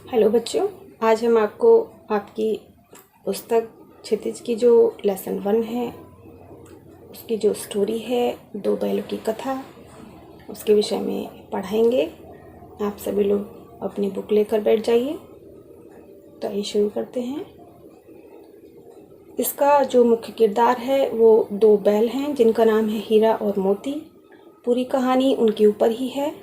Hello बच्चों, आज हम आपको आपकी पुस्तक क्षितिज की जो लेसन 1 है उसकी जो स्टोरी है दो बैलों की कथा उसके विषय में पढ़ाएंगे। आप सभी लोग अपनी बुक लेकर बैठ जाइए। तो आइए शुरू करते हैं। इसका जो मुख्य किरदार है वो दो बैल हैं जिनका नाम है हीरा और मोती। पूरी कहानी उनके ऊपर ही है।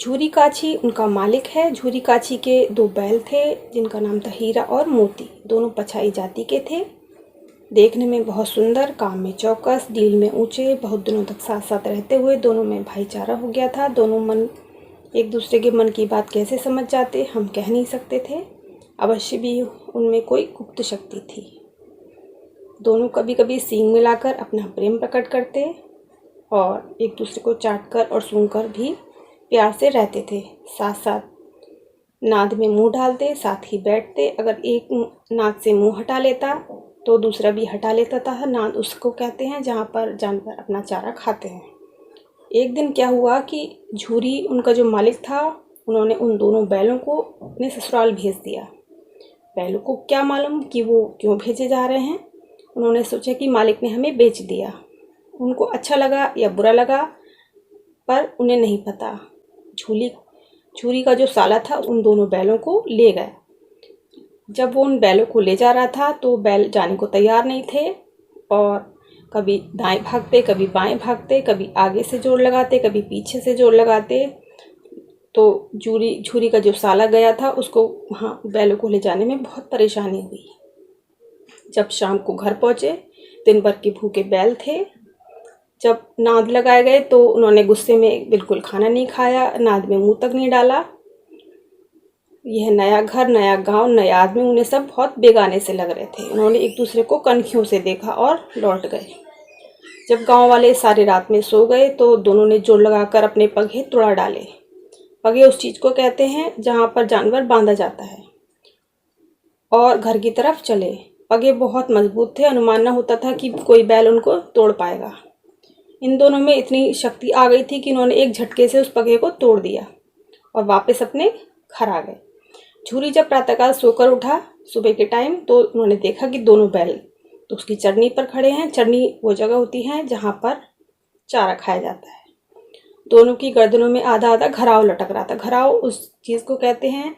झूरी काछी उनका मालिक है। झूरी काछी के दो बैल थे जिनका नाम था हीरा और मोती। दोनों पछाई जाति के थे। देखने में बहुत सुंदर, काम में चौकस, डील में ऊंचे। बहुत दिनों तक साथ साथ रहते हुए दोनों में भाईचारा हो गया था। दोनों मन एक दूसरे के मन की बात कैसे समझ जाते हम कह नहीं सकते थे। अवश्य भी उनमें कोई गुप्त शक्ति थी। दोनों कभी कभी सींग मिलाकर अपना प्रेम प्रकट करते और एक दूसरे को चाटकर और सूंघकर भी प्यार से रहते थे। साथ साथ नाद में मुंह डालते, साथ ही बैठते। अगर एक नाद से मुंह हटा लेता तो दूसरा भी हटा लेता था। नाद उसको कहते हैं जहाँ पर जानवर अपना चारा खाते हैं। एक दिन क्या हुआ कि झूरी उनका जो मालिक था उन्होंने उन दोनों बैलों को अपने ससुराल भेज दिया। बैलों को क्या मालूम कि वो क्यों भेजे जा रहे हैं। उन्होंने सोचा कि मालिक ने हमें बेच दिया। उनको अच्छा लगा या बुरा लगा पर उन्हें नहीं पता। झूरी का जो साला था उन दोनों बैलों को ले गया। जब वो उन बैलों को ले जा रहा था तो बैल जाने को तैयार नहीं थे और कभी दाएं भागते, कभी बाएं भागते, कभी आगे से जोर लगाते, कभी पीछे से जोर लगाते। तो झूरी का जो साला गया था उसको वहाँ बैलों को ले जाने में बहुत परेशानी हुई। जब शाम को घर पहुँचे, दिन भर के भूखे बैल थे। जब नाद लगाए गए तो उन्होंने गुस्से में बिल्कुल खाना नहीं खाया, नाद में मुंह तक नहीं डाला। यह नया घर, नया गांव, नया आदमी, उन्हें सब बहुत बेगाने से लग रहे थे। उन्होंने एक दूसरे को कनखियों से देखा और लौट गए। जब गांव वाले सारी रात में सो गए तो दोनों ने जोर लगाकर अपने पगे तुड़ा डाले। पगे उस चीज को कहते हैं जहां पर जानवर बांधा जाता है, और घर की तरफ चले। पगे बहुत मजबूत थे, अनुमान न होता था कि कोई बैल उनको तोड़ पाएगा। इन दोनों में इतनी शक्ति आ गई थी कि इन्होंने एक झटके से उस पगे को तोड़ दिया और वापस अपने घर आ गए। झूरी जब प्रातःकाल सोकर उठा सुबह के टाइम तो उन्होंने देखा कि दोनों बैल तो उसकी चरनी पर खड़े हैं। चरनी वो जगह होती है जहाँ पर चारा खाया जाता है। दोनों की गर्दनों में आधा आधा घराव लटक रहा था। घराव उस चीज़ को कहते हैं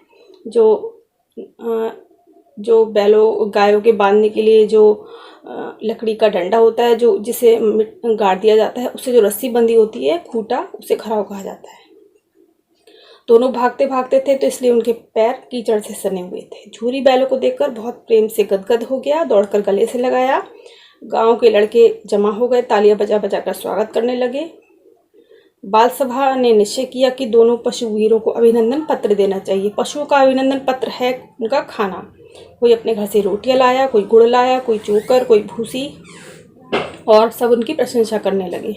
जो बैलों गायों के बांधने के लिए जो लकड़ी का डंडा होता है, जो जिसे गाड़ दिया जाता है, उससे जो रस्सी बंधी होती है, खूंटा, उसे घराव कहा जाता है। दोनों भागते भागते थे तो इसलिए उनके पैर कीचड़ से सने हुए थे। झूरी बैलों को देखकर बहुत प्रेम से गदगद हो गया, दौड़कर गले से लगाया। गांव के लड़के जमा हो गए, तालियां बजा बजा कर स्वागत करने लगे। बाल सभा ने निश्चय किया कि दोनों पशु वीरों को अभिनंदन पत्र देना चाहिए। पशुओं का अभिनंदन पत्र है उनका खाना। कोई अपने घर से रोटियां लाया, कोई गुड़ लाया, कोई चोकर, कोई भूसी, और सब उनकी प्रशंसा करने लगे।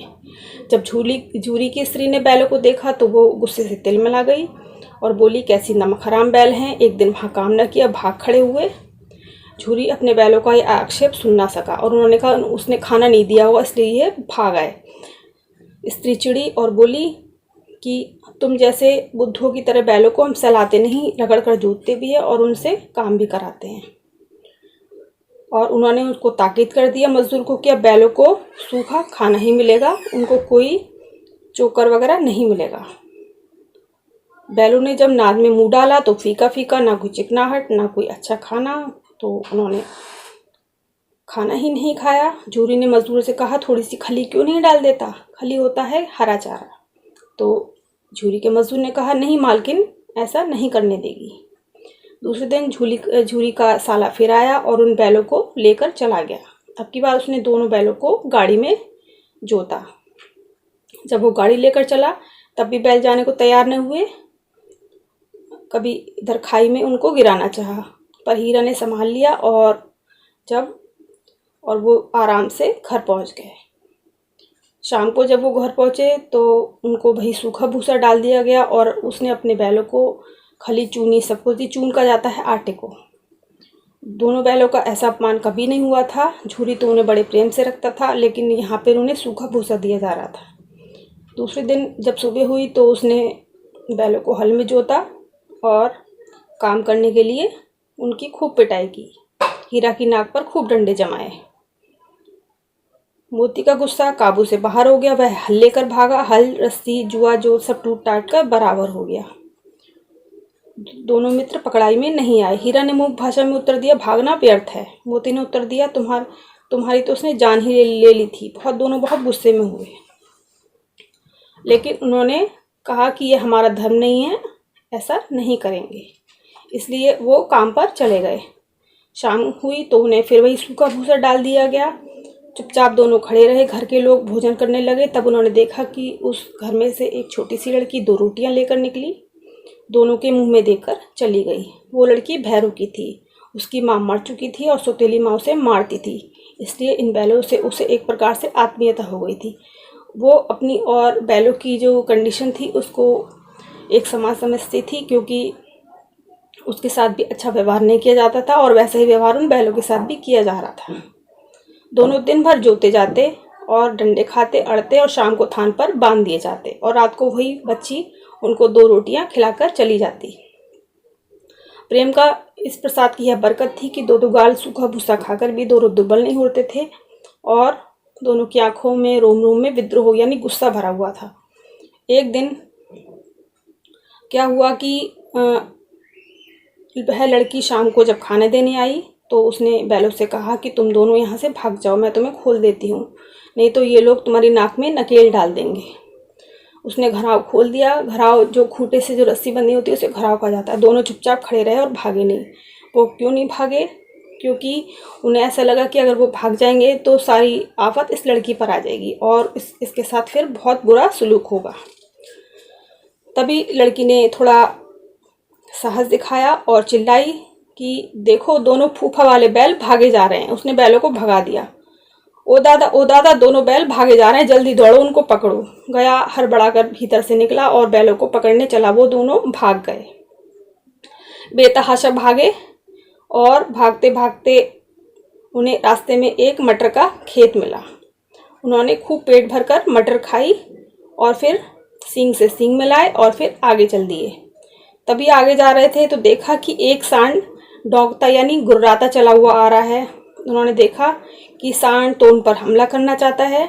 जब झूरी की स्त्री ने बैलों को देखा तो वो गुस्से से तिलमिला गई और बोली, कैसी नमक हराम बैल हैं, एक दिन वहाँ काम न किया, भाग खड़े हुए। झूरी अपने बैलों का यह आक्षेप सुन ना सका और उन्होंने कहा उसने खाना नहीं दिया होगा इसलिए ये भाग आए। स्त्री चिड़ी और बोली कि तुम जैसे बुद्धों की तरह बैलों को हम सहलाते नहीं, रगड़ कर जूतते भी है और उनसे काम भी कराते हैं। और उन्होंने उसको ताकीद कर दिया मजदूर को कि अब बैलों को सूखा खाना ही मिलेगा, उनको कोई चोकर वगैरह नहीं मिलेगा। बैलों ने जब नाद में मुंह डाला तो फीका फीका, ना कोई चिकनाहट ना कोई अच्छा खाना, तो उन्होंने खाना ही नहीं खाया। झूरी ने मजदूर से कहा, थोड़ी सी खली क्यों नहीं डाल देता, खली होता है हरा चारा। तो झूरी के मजदूर ने कहा, नहीं मालकिन, ऐसा नहीं करने देगी। दूसरे दिन झूरी का साला फिर आया और उन बैलों को लेकर चला गया। अब की बार उसने दोनों बैलों को गाड़ी में जोता। जब वो गाड़ी लेकर चला तब भी बैल जाने को तैयार न हुए। कभी इधर खाई में उनको गिराना चाहा पर हीरा ने संभाल लिया और वो आराम से घर पहुंच गए। शाम को जब वो घर पहुंचे तो उनको वही सूखा भूसा डाल दिया गया और उसने अपने बैलों को खली चूनी, सब कुछ चून का जाता है आटे को। दोनों बैलों का ऐसा अपमान कभी नहीं हुआ था। झूरी तो उन्हें बड़े प्रेम से रखता था, लेकिन यहाँ पर उन्हें सूखा भूसा दिया जा रहा था। दूसरे दिन जब सुबह हुई तो उसने बैलों को हल में जोता और काम करने के लिए उनकी खूब पिटाई की। हीरा की नाक पर खूब डंडे जमाए। मोती का गुस्सा काबू से बाहर हो गया। वह हल लेकर भागा। हल, रस्सी, जुआ जो सब टूट टाट कर बराबर हो गया। दोनों मित्र पकड़ाई में नहीं आए। हीरा ने मूक भाषा में उत्तर दिया, भागना व्यर्थ है। मोती ने उत्तर दिया, तुम्हारी तो उसने जान ही ले ली थी। दोनों बहुत गुस्से में हुए, लेकिन उन्होंने कहा कि यह हमारा धर्म नहीं है, ऐसा नहीं करेंगे। इसलिए वो काम पर चले गए। शाम हुई तो उन्हें फिर वही सूखा भूसा डाल दिया गया। चुपचाप दोनों खड़े रहे। घर के लोग भोजन करने लगे। तब उन्होंने देखा कि उस घर में से एक छोटी सी लड़की 2 रोटियां लेकर निकली। दोनों के मुंह में देकर चली गई। वो लड़की भैरू की थी। उसकी माँ मर चुकी थी और सौतेली माँ उसे मारती थी, इसलिए इन बैलों से उसे एक प्रकार से आत्मीयता हो गई थी। वो अपनी और बैलों की जो कंडीशन थी उसको एक समान समझती थी, क्योंकि उसके साथ भी अच्छा व्यवहार नहीं किया जाता था और वैसा ही व्यवहार उन बैलों के साथ भी किया जा रहा था। दोनों दिन भर जोते जाते और डंडे खाते, अड़ते और शाम को थान पर बांध दिए जाते और रात को वही बच्ची उनको 2 रोटियां खिलाकर चली जाती। प्रेम का इस प्रसाद की यह बरकत थी कि 2 गाल सूखा भूसा खाकर भी दोनों दुर्बल नहीं होते थे और दोनों की आंखों में, रोम रोम में विद्रोह यानी गुस्सा भरा हुआ था। एक दिन क्या हुआ कि वह लड़की शाम को जब खाने देने आई तो उसने बैलों से कहा कि तुम दोनों यहाँ से भाग जाओ, मैं तुम्हें खोल देती हूँ, नहीं तो ये लोग तुम्हारी नाक में नकेल डाल देंगे। उसने घराव खोल दिया। घराव जो खूंटे से जो रस्सी बंधी होती है उसे घराव कहा जाता है। दोनों चुपचाप खड़े रहे और भागे नहीं। वो क्यों नहीं भागे? क्योंकि उन्हें ऐसा लगा कि अगर वो भाग जाएंगे तो सारी आफत इस लड़की पर आ जाएगी और इसके साथ फिर बहुत बुरा सलूक होगा। तभी लड़की ने थोड़ा साहस दिखाया और चिल्लाई कि देखो, दोनों फूफा वाले बैल भागे जा रहे हैं। उसने बैलों को भगा दिया। ओ दादा, दोनों बैल भागे जा रहे हैं, जल्दी दौड़ो, उनको पकड़ो। गया हड़बड़ाकर भीतर से निकला और बैलों को पकड़ने चला। वो दोनों भाग गए, बेतहाशा भागे और भागते भागते उन्हें रास्ते में एक मटर का खेत मिला। उन्होंने खूब पेट भरकर मटर खाई और फिर सींग से सींग मिलाए और फिर आगे चल दिए। तभी आगे जा रहे थे तो देखा कि एक सांड दौड़ता यानी गुर्राता चला हुआ आ रहा है। उन्होंने देखा कि सांड तो उन पर हमला करना चाहता है।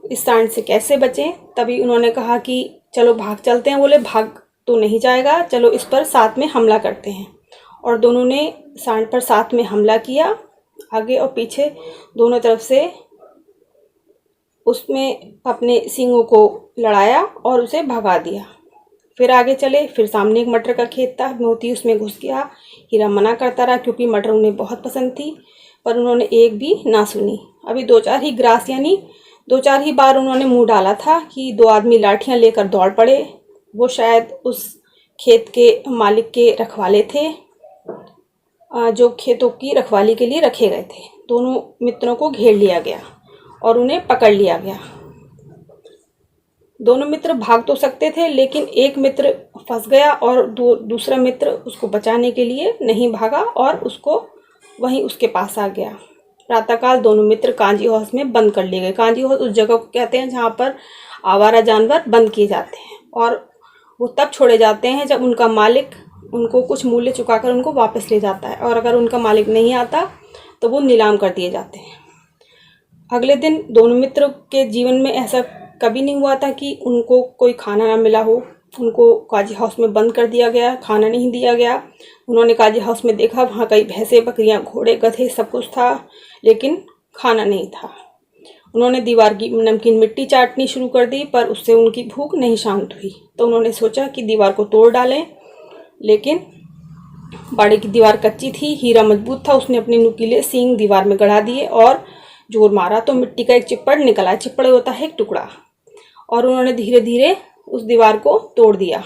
इस सांड से कैसे बचें? तभी उन्होंने कहा कि चलो भाग चलते हैं। बोले भाग तो नहीं जाएगा, चलो इस पर साथ में हमला करते हैं। और दोनों ने सांड पर साथ में हमला किया, आगे और पीछे दोनों तरफ से उसमें अपने सींगों को लड़ाया और उसे भगा दिया। फिर आगे चले। फिर सामने एक मटर का खेत था। मोती उसमें घुस गया। हीरा मना करता रहा क्योंकि मटर उन्हें बहुत पसंद थी, पर उन्होंने एक भी ना सुनी। अभी 2-4 ही ग्रास यानी 2-4 ही बार उन्होंने मुंह डाला था कि 2 आदमी लाठियां लेकर दौड़ पड़े। वो शायद उस खेत के मालिक के रखवाले थे, जो खेतों की रखवाली के लिए रखे गए थे। दोनों मित्रों को घेर लिया गया और उन्हें पकड़ लिया गया। दोनों मित्र भाग तो सकते थे, लेकिन एक मित्र फंस गया और दूसरा मित्र उसको बचाने के लिए नहीं भागा और उसको वहीं उसके पास आ गया। प्रातःकाल दोनों मित्र कांजी हाउस में बंद कर लिए गए। कांजी हाउस उस जगह को कहते हैं जहाँ पर आवारा जानवर बंद किए जाते हैं और वो तब छोड़े जाते हैं जब उनका मालिक उनको कुछ मूल्य चुकाकर उनको वापस ले जाता है, और अगर उनका मालिक नहीं आता तो वो नीलाम कर दिए जाते हैं। अगले दिन दोनों मित्रों के जीवन में ऐसा कभी नहीं हुआ था कि उनको कोई खाना ना मिला हो। उनको काजी हाउस में बंद कर दिया गया, खाना नहीं दिया गया। उन्होंने काजी हाउस में देखा, वहाँ कई भैंसें, बकरियाँ, घोड़े, गधे सब कुछ था, लेकिन खाना नहीं था। उन्होंने दीवार की नमकीन मिट्टी चाटनी शुरू कर दी, पर उससे उनकी भूख नहीं शांत हुई। तो उन्होंने सोचा कि दीवार को तोड़ डालें, लेकिन बाड़े की दीवार कच्ची थी। हीरा मजबूत था। उसने अपने नुकीले सींग दीवार में गड़ा दिए और जोर मारा तो मिट्टी का एक चिप्पड़ निकला। चिप्पड़ होता है एक टुकड़ा, और उन्होंने धीरे धीरे उस दीवार को तोड़ दिया।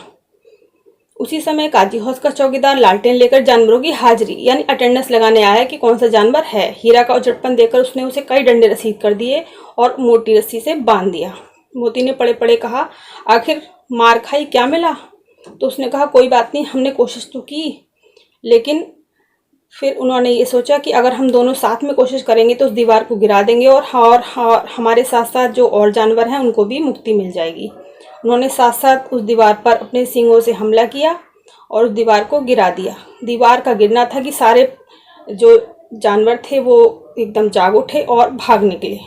उसी समय काजी हाउस का चौकीदार लालटेन लेकर जानवरों की हाजिरी यानी अटेंडेंस लगाने आया कि कौन सा जानवर है। हीरा का उजड़पन देखकर उसने उसे कई डंडे रसीद कर दिए और मोटी रस्सी से बांध दिया। मोती ने पड़े पड़े कहा, आखिर मार खाई, क्या मिला? तो उसने कहा, कोई बात नहीं, हमने कोशिश तो की। लेकिन फिर उन्होंने ये सोचा कि अगर हम दोनों साथ में कोशिश करेंगे तो उस दीवार को गिरा देंगे और हमारे साथ साथ जो और जानवर हैं उनको भी मुक्ति मिल जाएगी। उन्होंने साथ साथ उस दीवार पर अपने सींगों से हमला किया और उस दीवार को गिरा दिया। दीवार का गिरना था कि सारे जो जानवर थे वो एकदम जाग उठे और भाग निकले।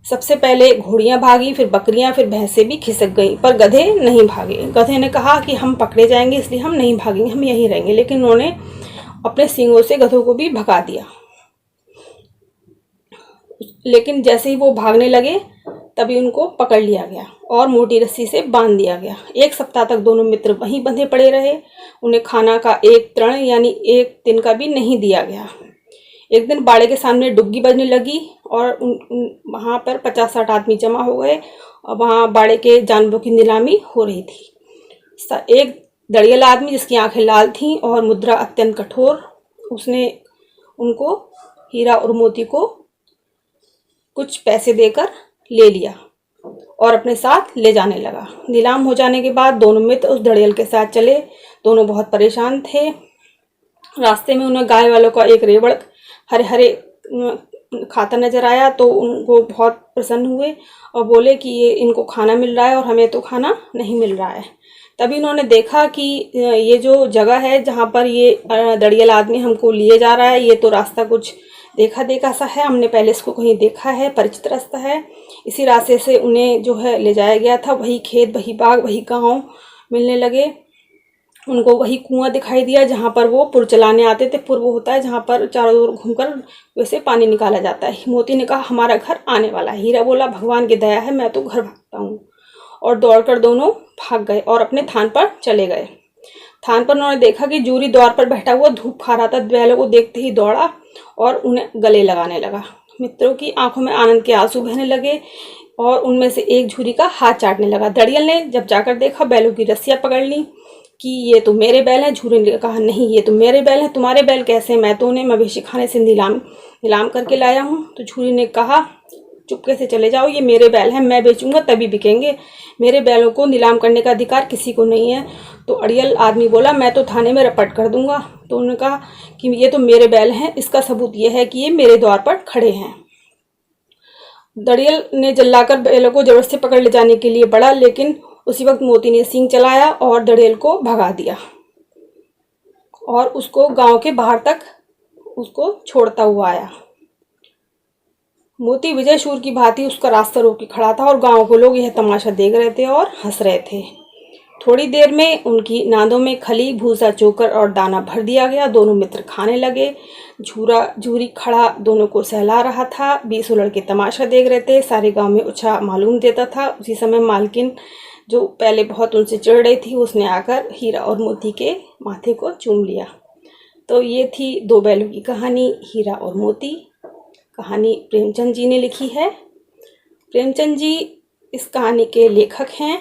सबसे पहले घोड़ियां भागी, फिर बकरियां, फिर भैंसें भी खिसक गईं, पर गधे नहीं भागे। गधे ने कहा कि हम पकड़े जाएंगे इसलिए हम नहीं भागेंगे, हम यहीं रहेंगे, लेकिन उन्होंने अपने सींगों से गधों को भी भगा दिया। लेकिन जैसे ही वो भागने लगे तभी उनको पकड़ लिया गया और मोटी रस्सी से बांध दिया गया। 1 सप्ताह तक दोनों मित्र वहीं बंधे पड़े रहे। उन्हें खाना का एक तृण यानी 1 दिन का भी नहीं दिया गया। एक दिन बाड़े के सामने डुग्गी बजने लगी और वहाँ पर 50-60 आदमी जमा हो गए और वहाँ बाड़े के जानवरों की नीलामी हो रही थी। एक दड़ियल आदमी जिसकी आंखें लाल थीं और मुद्रा अत्यंत कठोर, उसने उनको हीरा और मोती को कुछ पैसे देकर ले लिया और अपने साथ ले जाने लगा। नीलाम हो जाने के बाद दोनों मित्र उस दड़ियल के साथ चले। दोनों बहुत परेशान थे। रास्ते में उन्हें गाय वालों का एक रेवड़ हरे हरे खाता नजर आया तो उनको बहुत प्रसन्न हुए और बोले कि ये इनको खाना मिल रहा है और हमें तो खाना नहीं मिल रहा है। तभी इन्होंने देखा कि ये जो जगह है जहाँ पर ये दड़ियल आदमी हमको लिए जा रहा है, ये तो रास्ता कुछ देखा देखा सा है, हमने पहले इसको कहीं देखा है, परिचित रास्ता है। इसी रास्ते से उन्हें जो है ले जाया गया था। वही खेत, वही बाग, वही गाँव मिलने लगे। उनको वही कुआं दिखाई दिया जहाँ पर वो पुर चलाने आते थे। पुर वो होता है जहाँ पर चारों ओर घूमकर वैसे पानी निकाला जाता है। मोती ने कहा हमारा घर आने वाला है। हीरा बोला भगवान की दया है, मैं तो घर भागता हूँ। और दौड़कर दोनों भाग गए और अपने थान पर चले गए। थान पर उन्होंने देखा कि जूरी द्वार पर बैठा हुआ धूप खा रहा था। बैलों को देखते ही दौड़ा और उन्हें गले लगाने लगा। मित्रों की आंखों में आनंद के आंसू बहने लगे और उनमें से एक झूरी का हाथ चाटने लगा। दड़ियल ने जब जाकर देखा, बैलों की रस्सियां पकड़ ली कि ये तो मेरे बैल हैं। झूरी ने कहा नहीं, ये तो मेरे बैल हैं, तुम्हारे बैल कैसे? मैं तो उन्हें मवेशी खाने से नीलाम करके लाया हूँ। तो झूरी ने कहा चुपके से चले जाओ, ये मेरे बैल हैं, मैं बेचूंगा तभी बिकेंगे। मेरे बैलों को नीलाम करने का अधिकार किसी को नहीं है। तो अड़ियल आदमी बोला मैं तो थाने में रपट कर दूंगा। तो उन्होंने कहा कि ये तो मेरे बैल हैं, इसका सबूत ये है कि ये मेरे द्वार पर खड़े हैं। दड़ियल ने जल्लाकर बैलों को जबरदस्ती पकड़ ले जाने के लिए बढ़ा, लेकिन उसी वक्त मोती ने सींग चलाया और दड़ियल को भगा दिया और उसको गांव के बाहर तक उसको छोड़ता हुआ आया। मोती विजय शूर की भांति उसका रास्ता रोके खड़ा था और गांव के लोग यह तमाशा देख रहे थे और हंस रहे थे। थोड़ी देर में उनकी नादों में खली, भूसा, चोकर और दाना भर दिया गया। दोनों मित्र खाने लगे। झूरी खड़ा दोनों को सहला रहा था। 20 लड़के तमाशा देख रहे थे। सारे गांव में उछा मालूम देता था। उसी समय मालकिन जो पहले बहुत उनसे चिढ़ रही थी, उसने आकर हीरा और मोती के माथे को चूम लिया। तो ये थी 2 बैलों की कहानी, हीरा और मोती। कहानी प्रेमचंद जी ने लिखी है। प्रेमचंद जी इस कहानी के लेखक हैं।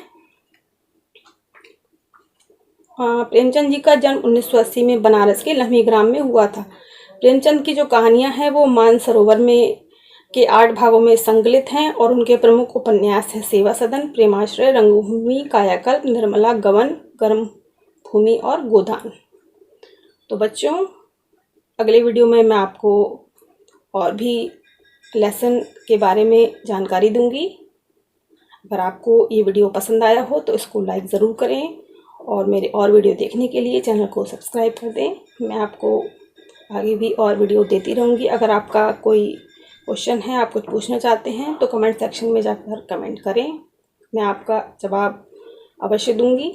प्रेमचंद जी का जन्म 1980 में बनारस के लम्ही ग्राम में हुआ था। प्रेमचंद की जो कहानियां हैं वो मानसरोवर में के 8 भागों में संकलित हैं और उनके प्रमुख उपन्यास हैं सेवा सदन, प्रेमाश्रय, रंगभूमि, कायाकल्प, निर्मला, गबन, गर्म भूमि और गोदान। तो बच्चों, अगले वीडियो में मैं आपको और भी लेसन के बारे में जानकारी दूंगी। अगर आपको ये वीडियो पसंद आया हो तो इसको लाइक ज़रूर करें और मेरे और वीडियो देखने के लिए चैनल को सब्सक्राइब कर दें। मैं आपको आगे भी और वीडियो देती रहूँगी। अगर आपका कोई क्वेश्चन है, आप कुछ पूछना चाहते हैं तो कमेंट सेक्शन में जाकर कमेंट करें, मैं आपका जवाब अवश्य दूंगी।